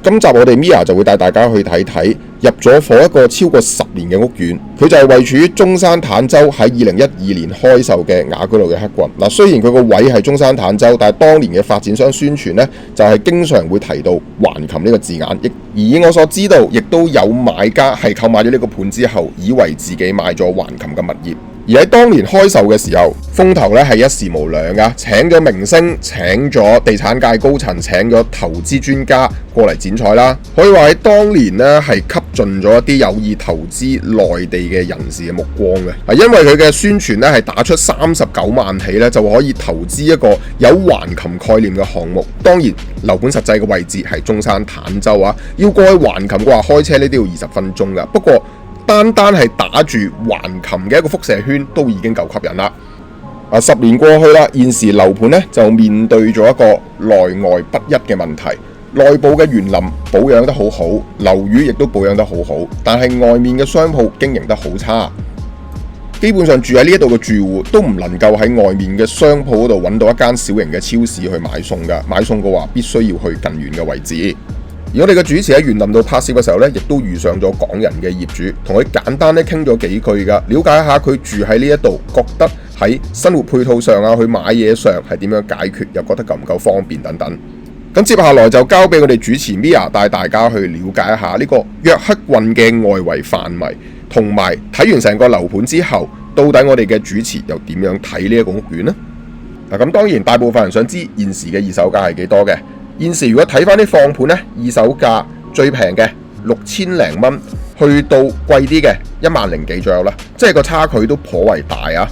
今集我哋 Mia 就會帶大家去睇睇入咗伙一個超過10年嘅屋苑，佢就係位處於中山坦洲喺2012年開售嘅雅居樂約克郡。雖然佢個位係中山坦洲，但係當年嘅發展商宣傳呢，就係經常會提到橫琴呢個字眼，而以我所知道，亦都有買家係購買咗呢個盤之後，以為自己買咗橫琴嘅物業。而喺當年開售嘅時候，風頭咧係一時無兩噶，請咗明星，請咗地產界高層，請咗投資專家過嚟剪彩啦。可以話喺當年呢係吸盡咗一啲有意投資內地嘅人士嘅目光嘅。因為佢嘅宣傳咧係打出39萬起咧就可以投資一個有橫琴概念嘅項目。當然樓盤實際嘅位置係中山坦洲啊，要過去橫琴嘅話開車呢都要20分鐘噶。不過單係打住橫琴嘅一個輻射圈都已經夠吸引啦。10年過去啦，現時樓盤呢就面對咗一個內外不一嘅問題。內部嘅園林保養得好好，樓宇亦都保養得好好，但係外面嘅商鋪經營得好差。基本上住喺呢一度嘅住戶都唔能夠喺外面嘅商鋪嗰度揾到一間小型嘅超市去買餸㗎。買餸嘅話必須要去近遠嘅位置。而我哋嘅主持喺園林度拍攝嘅時候呢，亦都遇上咗港人嘅業主，同佢簡單咧傾咗幾句㗎，了解一下佢住喺呢一度，覺得喺生活配套上啊，去買嘢上係點樣解決，又覺得夠唔夠方便等等。咁接下來就交俾我哋主持 Mia 帶大家去了解一下呢個約克郡嘅外圍範圍，同埋睇完成個樓盤之後，到底我哋嘅主持又點樣睇呢一個屋苑呢？咁當然大部分人想知現時嘅二手價係幾多嘅。現時如果睇翻啲放盤呢，二手價最平嘅6000零蚊，去到貴啲嘅1萬零幾左右啦，即係個差距都頗為大啊！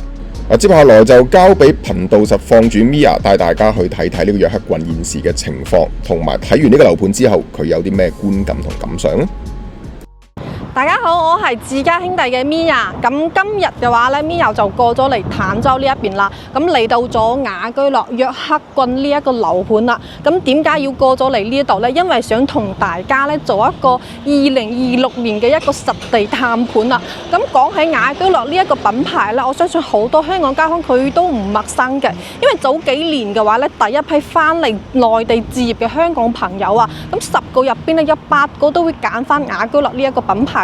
接下來就交俾頻道實況主 Mia 帶大家去睇睇呢個約克郡現時嘅情況，同埋睇完呢個樓盤之後，佢有啲咩觀感同感想呢？大家好，我係自家兄弟嘅 Mia。咁今日嘅話咧，Mia 就過咗嚟坦洲呢一邊啦。咁嚟到咗雅居樂約克郡呢一個樓盤啦。咁點解要過咗嚟呢一度呢？因為想同大家咧做一個2026年嘅一個實地探盤啦。咁講起雅居樂呢一個品牌咧，我相信好多香港街坊佢都唔陌生嘅。因為早幾年嘅話咧，第一批翻嚟內地置業嘅香港朋友啊，咁10個入邊咧，有8個都會揀翻雅居樂呢一個品牌啦。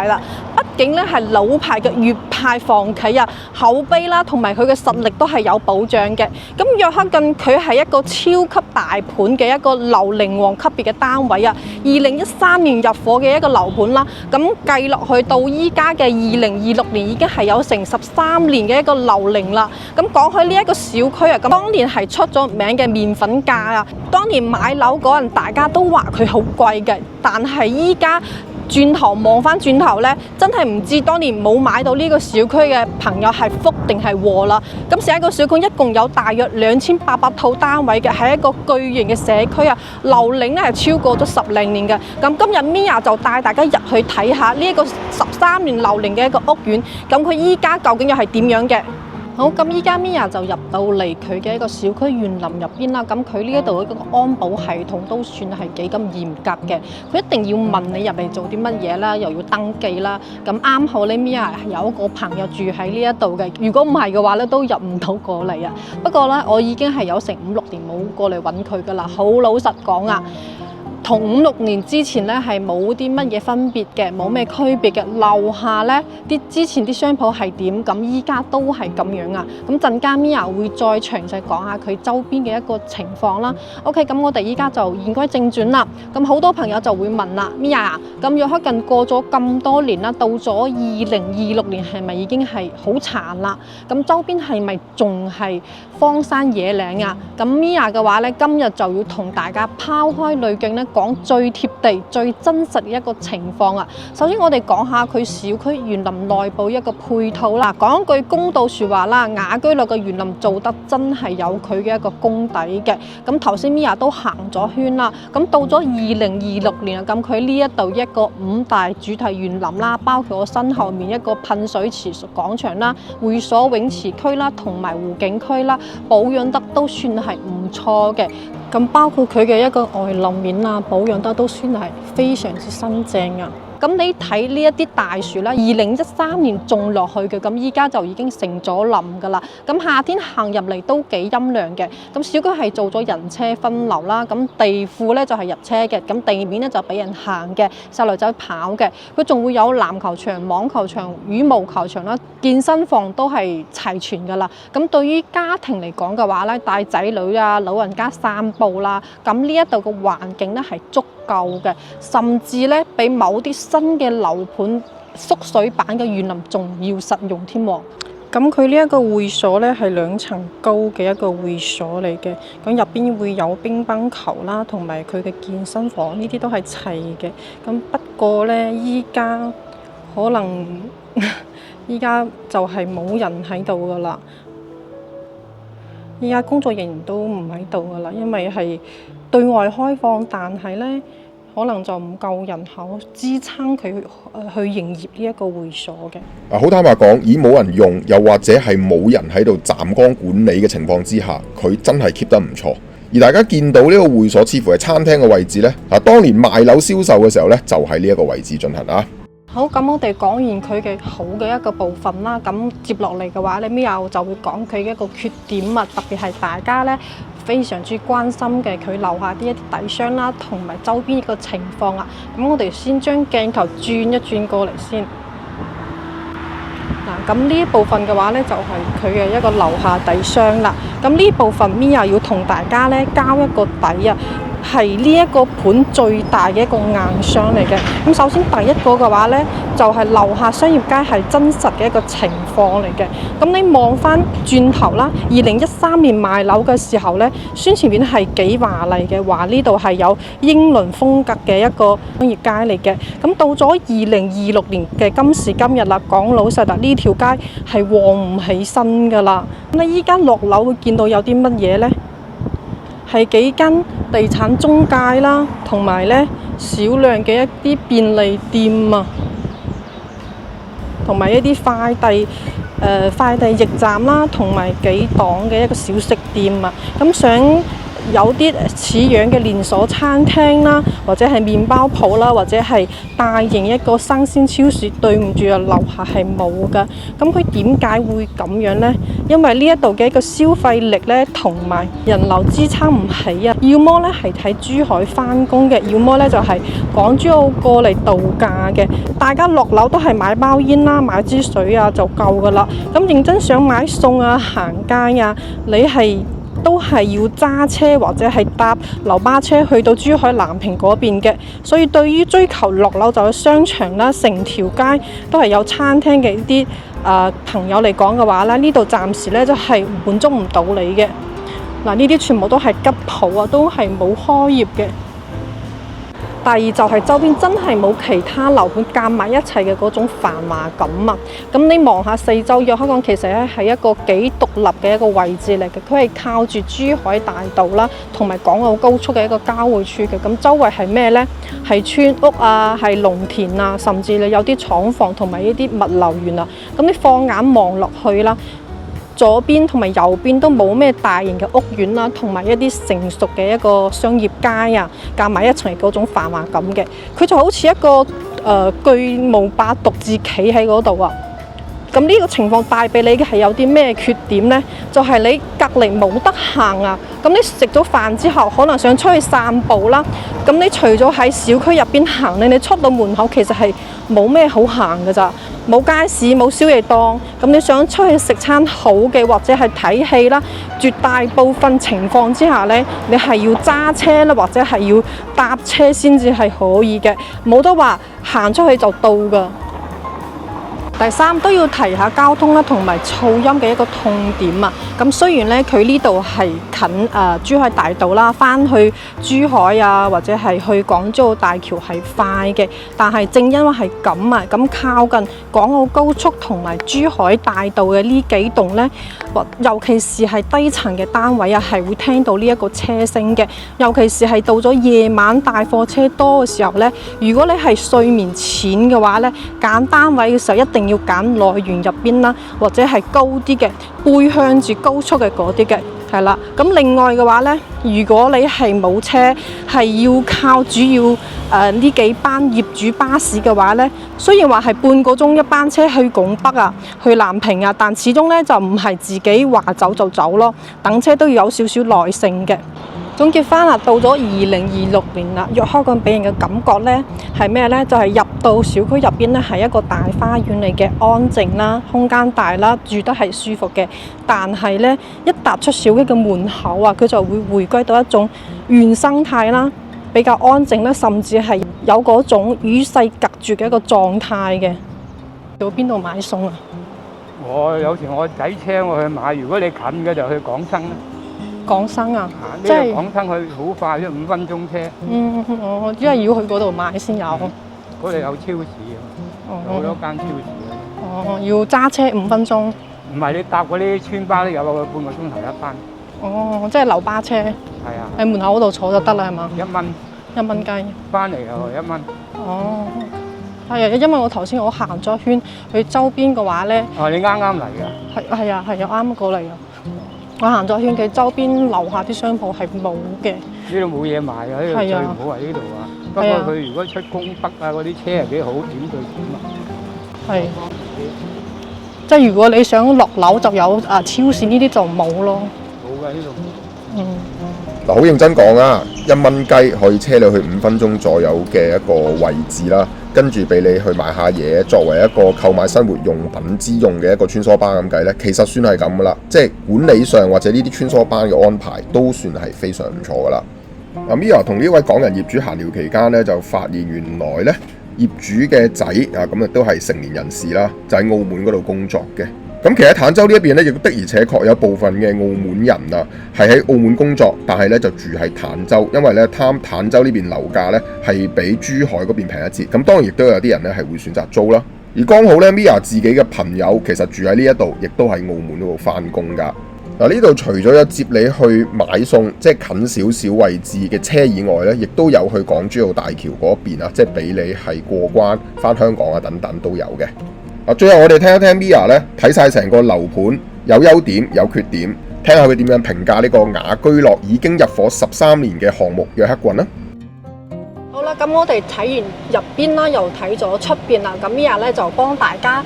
畢竟咧係老牌嘅粵派房企啊，口碑啦同埋佢嘅實力都係有保障嘅。咁約克郡佢係一個超級大盤嘅一個樓齡王級別嘅單位啊，2013年入伙嘅一個樓盤啦。咁計落去到依家嘅2026年已經係有成13年嘅一個樓齡啦。咁講起呢一個小區啊，咁當年係出咗名嘅麵粉價啊。當年買樓嗰陣大家都話佢好貴嘅，但係依家轉頭望翻轉頭呢，真係唔知當年冇買到呢個小區嘅朋友係福定係禍啦。咁成一個小區一共有大約2800套單位嘅，係一個巨型嘅社區啊，樓齡咧係超過咗10零年嘅。咁今日 Mia 就帶大家入去睇下呢一個13年樓齡嘅一個屋苑，咁佢依家究竟又係點樣嘅？好，咁依家 Mia 就入到嚟佢嘅一個小區園林入邊啦。咁佢呢一度嘅安保系統都算係幾咁嚴格嘅。佢一定要問你入嚟做啲乜嘢啦，又要登記啦。咁啱好呢 Mia 有一個朋友住喺呢一度嘅。如果唔係嘅話咧，都入唔到過嚟啊。不過咧，我已經係有成5-6年冇過嚟揾佢噶啦。好老實講啊，同5-6年之前咧係冇啲乜嘢分別嘅，冇咩區別嘅。樓下咧之前啲商鋪係點，咁依家都係咁樣啊。咁陣間 Mia 會再詳細講下佢周邊嘅一個情況啦。OK， 咁我哋依家就言歸正傳啦。咁好多朋友就會問啦，Mia，咁約克郡過咗咁多年啦，到咗2026年係咪已經係好殘啦？咁周邊係咪仲係荒山野嶺啊？咁 Mia 嘅話咧，今日就要同大家拋開濾鏡咧，講最貼地、最真實嘅一個情況啊！首先我哋講下佢小區園林內部一個配套啦。講一句公道説話啦，雅居樂嘅園林做得真係有佢嘅一個功底嘅。咁頭先 Mia 都行咗圈啦。咁到咗2026年啊，咁佢呢一度一個5大主題園林啦，包括我身後面一個噴水池廣場啦、會所泳池區啦，同埋湖景區啦，保養得都算係唔錯嘅。咁包括佢嘅一個外立面啊，保養得都算係非常之新淨啊。咁你睇呢一啲大樹啦，2013年種落去嘅，咁依家就已經成咗林㗎啦。咁夏天行入嚟都幾陰涼嘅。咁小區係做咗人車分流啦，咁地庫咧就係入車嘅，咁地面咧就俾人行嘅，細路仔跑嘅。佢仲會有籃球場、網球場、羽毛球場啦，健身房都係齊全㗎啦。咁對於家庭嚟講嘅話咧，帶仔女啊、老人家散步啦，咁呢一度嘅環境咧係足夠嘅，甚至咧比某啲新嘅樓盤縮水版嘅園林仲要實用添喎。咁佢呢一個會所咧係2層高嘅一個會所嚟嘅，咁入邊會有乒乓球啦，同埋佢嘅健身房呢啲都係齊嘅。咁不過咧，依家可能依家就係冇人喺度噶啦，依家工作人員都唔喺度噶啦，因為係對外開放，但係咧可能就唔夠人口支撐佢去營業呢一個會所嘅。好坦白講，以冇人用，又或者係冇人喺度站崗管理嘅情況之下，佢真係 keep 得唔錯。而大家見到呢個會所似乎係餐廳嘅位置呢，當年賣樓銷售嘅時候呢，就喺呢一個位置進行啊。好，咁我哋講完佢嘅好嘅一個部分啦，咁接落嚟嘅話咧，Mia就會講佢嘅一個缺點啊，特別係大家咧非常之關心嘅佢樓下啲一啲底箱啦，同埋周邊個情況啊。咁我哋先將鏡頭轉一轉過嚟先。嗱，咁呢一部分嘅話咧，就係佢嘅一個樓下底箱啦。咁呢部分 Mia要同大家咧交一個底啊。係呢一個盤最大嘅一個硬傷嚟嘅。咁首先第一個嘅話呢，就係樓下商業街係真實嘅一個情況嚟嘅。咁你望翻轉頭啦，2013年賣樓嘅時候呢，宣傳片係幾華麗嘅，話呢度係有英倫風格嘅一個商業街嚟嘅。咁到咗2026年嘅今時今日啦，講老實啦，呢條街係旺唔起身㗎啦。咁你依家落樓會見到有啲乜嘢呢？係幾間地產中介啦，同埋咧少量嘅一啲便利店啊，同埋一啲快遞驛站啦，同埋幾檔嘅一個小食店啊。咁想有啲似樣嘅連鎖餐廳啦，或者係麵包鋪啦，或者係大型一個生鮮超市，對唔住啊，樓下係冇㗎。咁佢點解會咁樣呢？因為呢一度嘅一個消費力呢，同埋人流支撐唔起啊。要麼呢係喺珠海返工嘅，要麼呢就係港珠澳過嚟度假嘅。大家落樓都係買包煙啦，買支水啊就夠㗎啦。咁認真想買餸啊、行街啊，你都係要揸車或者係搭樓巴車去到珠海南屏嗰邊嘅，所以對於追求落樓就有商場啦，成條街都係有餐廳嘅啲朋友嚟講嘅話咧，呢度暫時咧就係滿足唔到你嘅。嗱，呢啲全部都係吉鋪啊，都係冇開業嘅。第二就係周邊真係冇其他樓盤夾埋一齊嘅嗰種繁華感啊！咁你望下四周，約克港其實咧係一個幾獨立嘅一個位置嚟嘅，佢係靠住珠海大道啦，同埋港澳高速嘅一個交匯處嘅。咁周圍係咩呢？係村屋啊，係農田啊，甚至你有啲廠房同埋呢啲物流園啊。咁你放眼望落去啦，左邊同埋右邊都冇咩大型嘅屋苑啦，同埋一啲成熟嘅一個商業街啊，夾埋一齊嗰種繁華感嘅。佢就好似一個巨無霸獨自企喺嗰度啊！咁呢個情況帶俾你嘅係有啲咩缺點呢？就係你隔離冇得行啊！咁你食咗飯之後，可能想出去散步啦。咁你除咗喺小區入邊行咧，你出到門口其實係冇咩好行㗎咋，冇街市，冇宵夜檔。咁你想出去食餐好嘅，或者係睇戲啦，絕大部分情況之下呢，你係要揸車啦，或者係要搭車先至係可以嘅，冇得話行出去就到㗎。第三都要提下交通啦，同埋噪音嘅一個痛點啊。咁雖然咧佢呢度係近珠海大道啦，翻去珠海啊或者係去港珠澳大橋係快嘅，但係正因為係咁啊，咁靠近港澳高速同埋珠海大道嘅呢幾棟呢，尤其是係低層嘅單位啊，係會聽到呢一個車聲嘅。尤其是係到咗夜晚大貨車多嘅時候呢，如果你係睡眠淺嘅話呢，揀單位嘅時候一定要揀內園入邊啦，或者係高啲嘅背向住高速嘅嗰啲嘅。係啦，咁另外嘅話呢，如果你係冇車，係要靠主要呢幾班業主巴士嘅話呢，雖然話係半個鐘一班車去拱北啊、去南屏啊，但始終呢就唔係自己話走就走咯，等車都要有少少耐性嘅。總結翻啦，到咗2026年啦，約克郡俾人嘅感覺呢係咩呢？就係入到小區入邊呢係一個大花園嚟嘅，安靜啦，空間大啦，住得係舒服嘅。但係呢，一踏出小區嘅門口啊，佢就會回歸到一種原生態啦，比較安靜啦，甚至係有嗰種與世隔絕嘅一個狀態嘅。到邊度買餸啊？我有時我仔車我去買，如果你近嘅就去港生啦。港生啊，即係港生去好快，即係5分鐘車。因為要去嗰度買先有。嗰度有超市啊，好多間超市。要揸車5分鐘。唔係你搭嗰啲村巴都有半個鐘頭一班。即係樓巴車。係啊。喺門口嗰度坐就得啦，係嘛？1蚊。1蚊雞。翻嚟又1蚊。係啊，因為我頭先我行咗一圈去周邊嘅話咧。你啱啱嚟㗎？係啊，啱過嚟啊。我行咗一圈，佢周邊樓下啲商鋪係冇嘅。呢度冇嘢賣啊！呢度最唔好係呢度啊。不過佢如果出公北啊嗰啲車係幾好，點對點啊。係。即係如果你想落樓就有超市，呢啲就冇咯。冇㗎呢度。嗱，好認真講啊，1蚊雞可以車你去5分鐘左右嘅一個位置啦，跟住俾你去買下嘢，作為一個購買生活用品之用嘅一個穿梭班咁計呢，其實算係咁噶啦，即係管理上或者呢啲穿梭班嘅安排都算係非常唔錯噶啦。Mia 同呢位港人業主閒聊期間呢，就發現原來呢業主嘅仔啊，咁都係成年人士啦，就喺澳門嗰度工作嘅。咁其實坦洲呢一邊咧，亦的而且確有部分嘅澳門人啊，係喺澳門工作，但係咧就住喺坦洲，因為咧坦洲呢邊樓價咧係比珠海嗰邊平一截。咁當然亦都有啲人咧係會選擇租啦。而剛好咧 Mia 自己嘅朋友其實住喺呢一度，亦都喺澳門嗰度翻工㗎。嗱，呢度除咗有接你去買餸，即係近少少位置嘅車以外咧，亦都有去港珠澳大橋嗰邊啊，即係俾你係過關翻香港啊等等都有嘅。最後我哋聽一聽 Mia 咧睇晒成個樓盤，有優點有缺點，聽下佢點樣評價呢個雅居樂已經入伙13年嘅項目約克郡啦。好啦，咁我哋睇完入邊啦，又睇咗出邊啦，咁 Mia 咧就幫大家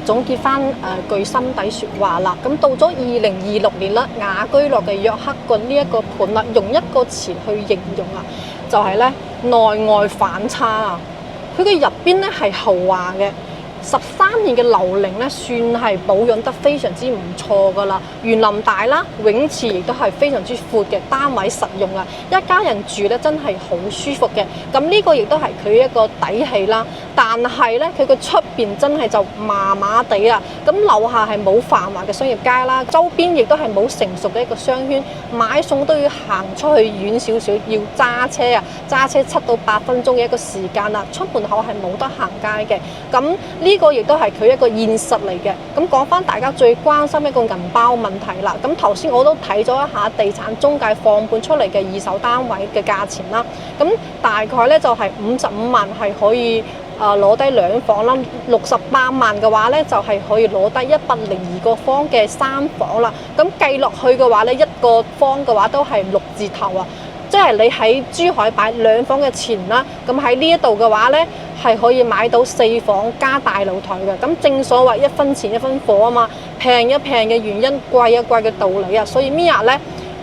總結翻句心底説話啦。咁到咗2026年啦，雅居樂嘅約克郡呢一個盤啦，用一個詞去形容啊，就係咧內外反差啊。佢嘅入邊咧係豪華嘅。13年嘅樓齡咧，算係保養得非常之唔錯噶啦。園林大啦，泳池亦都係非常之闊嘅，單位實用啊，一家人住咧真係好舒服嘅。咁呢個亦都係佢一個底氣啦。但係咧，佢個出邊真係就麻麻地啊。咁樓下係冇繁華嘅商業街啦，周邊亦都係冇成熟嘅一個商圈，買餸都要行出去遠少少，要揸車啊，揸車7到8分鐘嘅一個時間啦。出門口係冇得行街嘅。咁呢個亦都係佢一個現實嚟嘅。咁講翻大家最關心一個銀包問題啦。咁頭先我都睇咗一下地產中介放盤出嚟嘅二手單位嘅價錢啦。咁大概咧就係55萬係可以攞低2房啦，68萬嘅話咧就係可以攞低102個方嘅3房啦。咁計落去嘅話咧，一個方嘅話都係6字頭啊。即係你喺珠海擺2房嘅錢啦，咁喺呢一度嘅話呢，係可以買到4房加大露台嘅。咁正所謂1分錢1分貨啊嘛，平一平嘅原因，貴一貴嘅道理啊。所以 Mia 呢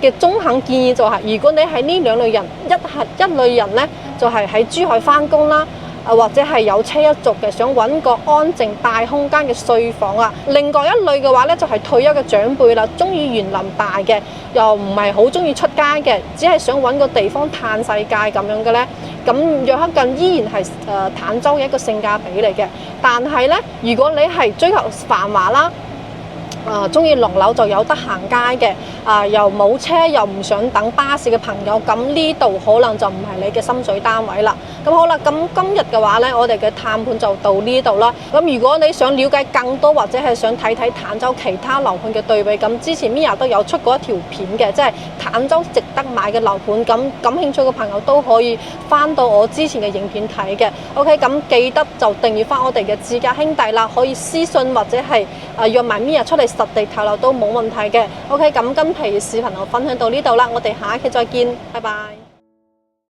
嘅中肯建議就係，如果你係呢兩類人，一類人呢，就係喺珠海返工啦。或者係有車一族嘅，想揾個安靜大空間嘅睡房啊。另外一類嘅話呢，就係退休嘅長輩啦，中意園林大嘅，又唔係好中意出街嘅，只係想揾個地方嘆世界咁樣嘅呢。咁約克郡依然係坦洲嘅一個性價比嚟嘅。但係呢，如果你係追求繁華啦，中意落樓就有得行街嘅，又冇車又唔想等巴士嘅朋友，咁呢度可能就唔係你嘅心水單位啦。咁好啦，咁今日嘅話呢，我哋嘅探盤就到呢度啦。咁如果你想了解更多或者係想睇睇坦洲其他樓盤嘅對比，咁之前 Mia 都有出過一條片嘅，即係坦洲值得買嘅樓盤。咁感興趣嘅朋友都可以翻到我之前嘅影片睇嘅。OK， 咁記得就訂閱翻我哋嘅自家兄弟啦，可以私信或者係約埋 Mia 出嚟實地睇樓都冇問題嘅。OK， 咁今期視頻就分享到呢度啦，我哋下一期再見，拜拜。